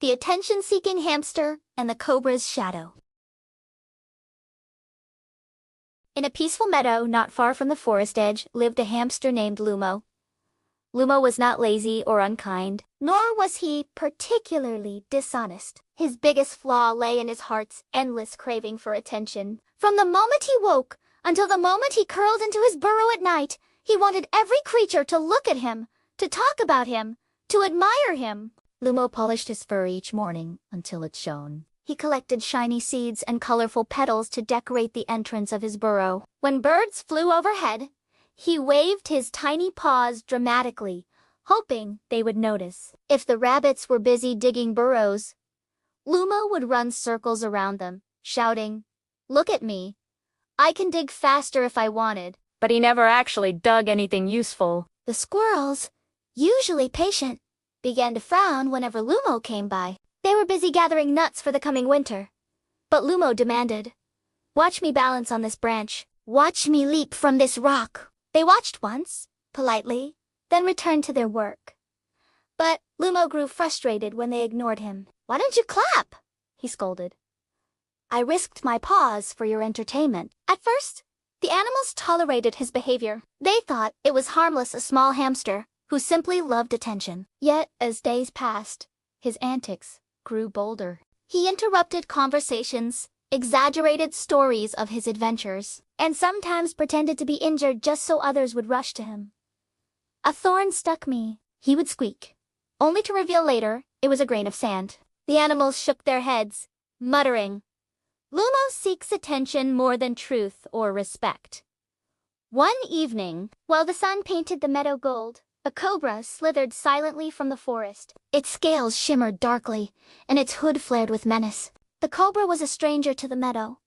The attention-seeking hamster and the cobra's shadow. In a peaceful meadow not far from the forest edge lived a hamster named Lumo. Lumo was not lazy or unkind, nor was he particularly dishonest. His biggest flaw lay in his heart's endless craving for attention. From the moment he woke until the moment he curled into his burrow at night, he wanted every creature to look at him, to talk about him, to admire him. Lumo polished his fur each morning until it shone. He collected shiny seeds and colorful petals to decorate the entrance of his burrow. When birds flew overhead, he waved his tiny paws dramatically, hoping they would notice. If the rabbits were busy digging burrows, Lumo would run circles around them, shouting, "Look at me. I can dig faster if I wanted." But he never actually dug anything useful. The squirrels, usually patient, began to frown whenever Lumo came by. They were busy gathering nuts for the coming winter. But Lumo demanded, "Watch me balance on this branch. Watch me leap from this rock." They watched once, politely, then returned to their work. But Lumo grew frustrated when they ignored him. "Why don't you clap?" he scolded. "I risked my paws for your entertainment." At first, the animals tolerated his behavior. They thought it was harmless, a small hamster who simply loved attention. Yet, as days passed, his antics grew bolder. He interrupted conversations, exaggerated stories of his adventures, and sometimes pretended to be injured just so others would rush to him. "A thorn stuck me," he would squeak, only to reveal later it was a grain of sand. The animals shook their heads, muttering, "Lumo seeks attention more than truth or respect." One evening, while the sun painted the meadow gold, a cobra slithered silently from the forest. Its scales shimmered darkly, and its hood flared with menace. The cobra was a stranger to the meadow,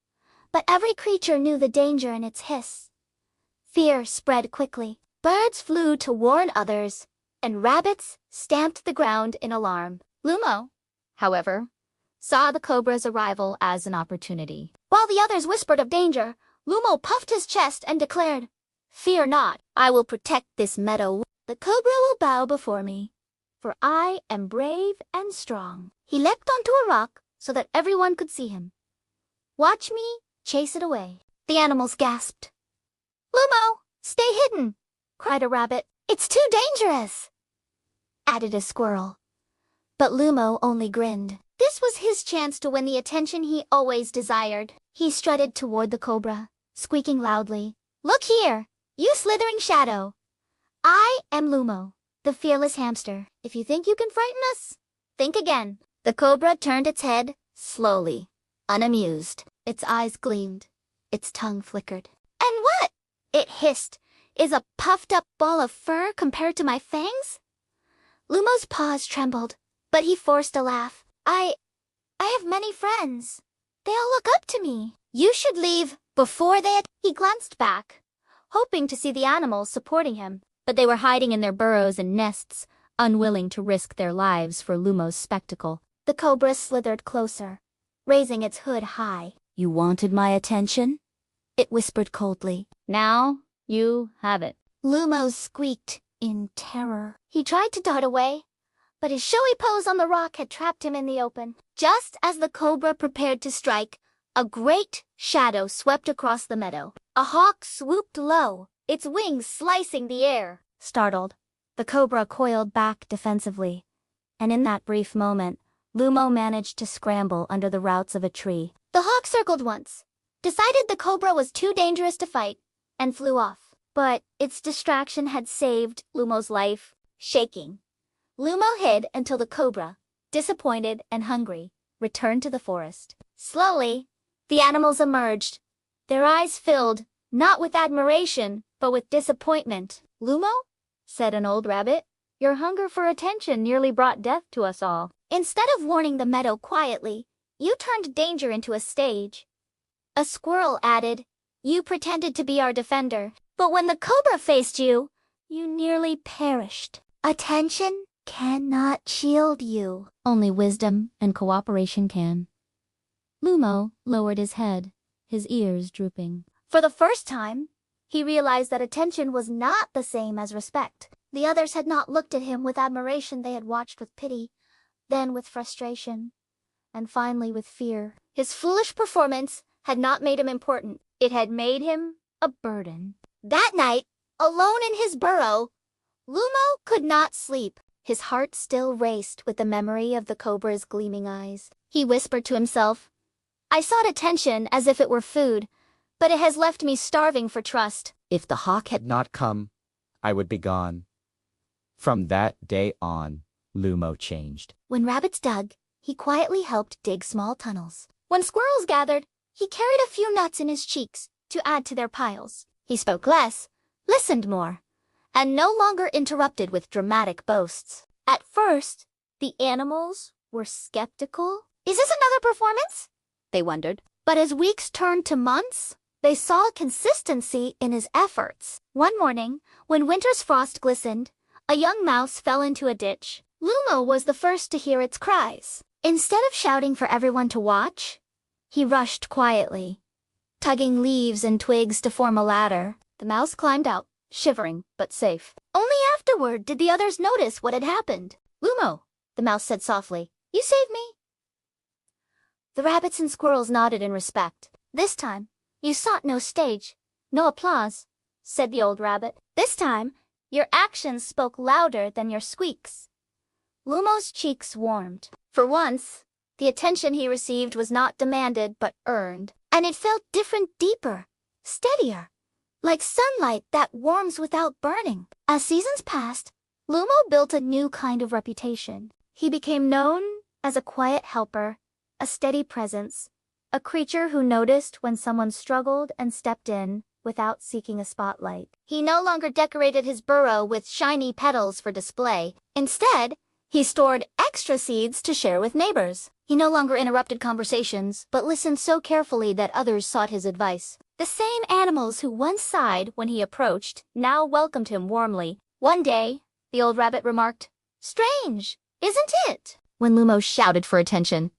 but every creature knew the danger in its hiss. Fear spread quickly. Birds flew to warn others, and rabbits stamped the ground in alarm. Lumo, however, saw the cobra's arrival as an opportunity. While the others whispered of danger, Lumo puffed his chest and declared, "Fear not, I will protect this meadow. The cobra will bow before me, for I am brave and strong." He leapt onto a rock so that everyone could see him. "Watch me chase it away." The animals gasped. "Lumo, stay hidden," cried a rabbit. "It's too dangerous," added a squirrel. But Lumo only grinned. This was his chance to win the attention he always desired. He strutted toward the cobra, squeaking loudly, "Look here, you slithering shadow. I am Lumo, the fearless hamster. If you think you can frighten us, think again." The cobra turned its head, slowly, unamused. Its eyes gleamed. Its tongue flickered. "And what," it hissed, "is a puffed-up ball of fur compared to my fangs?" Lumo's paws trembled, but he forced a laugh. I have many friends. They all look up to me. You should leave before they..." He glanced back, hoping to see the animals supporting him, but they were hiding in their burrows and nests, unwilling to risk their lives for Lumo's spectacle. The cobra slithered closer, raising its hood high. "You wanted my attention?" it whispered coldly. "Now you have it." Lumo squeaked in terror. He tried to dart away, but his showy pose on the rock had trapped him in the open. Just as the cobra prepared to strike, a great shadow swept across the meadow. A hawk swooped low, its wings slicing the air. Startled, the cobra coiled back defensively, and in that brief moment, Lumo managed to scramble under the roots of a tree. The hawk circled once, decided the cobra was too dangerous to fight, and flew off. But its distraction had saved Lumo's life. Shaking, Lumo hid until the cobra, disappointed and hungry, returned to the forest. Slowly, the animals emerged, their eyes filled, not with admiration, but with disappointment. "Lumo," said an old rabbit, "your hunger for attention nearly brought death to us all." "Instead of warning the meadow quietly, you turned danger into a stage." A squirrel added, "You pretended to be our defender, but when the cobra faced you, you nearly perished." Attention cannot shield you. Only wisdom and cooperation can. Lumo lowered his head, his ears drooping. For the first time, he realized that attention was not the same as respect. The others had not looked at him with admiration, they had watched with pity. then with frustration, and finally with fear. His foolish performance had not made him important. It had made him a burden. That night, alone in his burrow, Lumo could not sleep. His heart still raced with the memory of the cobra's gleaming eyes. He whispered to himself, "I sought attention as if it were food, but it has left me starving for trust." If the hawk had not come, I would be gone. From that day on, Lumo changed. When rabbits dug, he quietly helped dig small tunnels. When squirrels gathered, he carried a few nuts in his cheeks to add to their piles. He spoke less, listened more, and no longer interrupted with dramatic boasts. At first, the animals were skeptical. "Is this another performance?" they wondered. But as weeks turned to months, they saw consistency in his efforts. One morning, when winter's frost glistened, a young mouse fell into a ditch. Lumo was the first to hear its cries. Instead of shouting for everyone to watch, he rushed quietly, tugging leaves and twigs to form a ladder. The mouse climbed out, shivering but safe. Only afterward did the others notice what had happened. "Lumo," the mouse said softly, "you saved me." The rabbits and squirrels nodded in respect. "This time, you sought no stage, no applause," said the old rabbit. "This time, your actions spoke louder than your squeaks." Lumo's cheeks warmed. For once, the attention he received was not demanded but earned, and it felt different, deeper, steadier, like sunlight that warms without burning. As seasons passed, Lumo built a new kind of reputation. He became known as a quiet helper, a steady presence, a creature who noticed when someone struggled and stepped in without seeking a spotlight. He no longer decorated his burrow with shiny petals for display. Instead, he stored extra seeds to share with neighbors. He no longer interrupted conversations, but listened so carefully that others sought his advice. The same animals who once sighed when he approached now welcomed him warmly. One day, the old rabbit remarked, "Strange, isn't it?" When Lumo shouted for attention,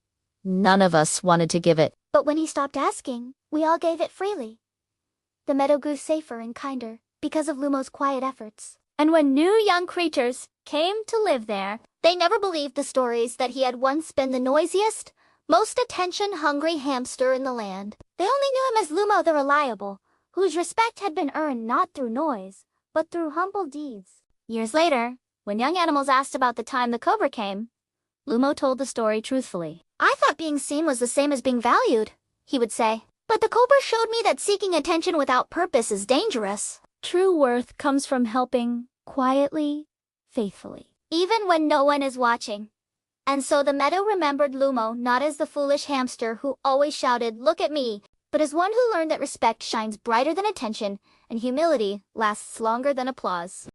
none of us wanted to give it. But when he stopped asking, we all gave it freely. The meadow grew safer and kinder because of Lumo's quiet efforts. And when new young creatures came to live there, they never believed the stories that he had once been the noisiest, most attention-hungry hamster in the land. They only knew him as Lumo the Reliable, whose respect had been earned not through noise, but through humble deeds. Years later, when young animals asked about the time the cobra came, Lumo told the story truthfully. "I thought being seen was the same as being valued," he would say. "But the cobra showed me that seeking attention without purpose is dangerous." True worth comes from helping quietly, faithfully, even when no one is watching. And so the meadow remembered Lumo not as the foolish hamster who always shouted, "Look at me," but as one who learned that respect shines brighter than attention and humility lasts longer than applause.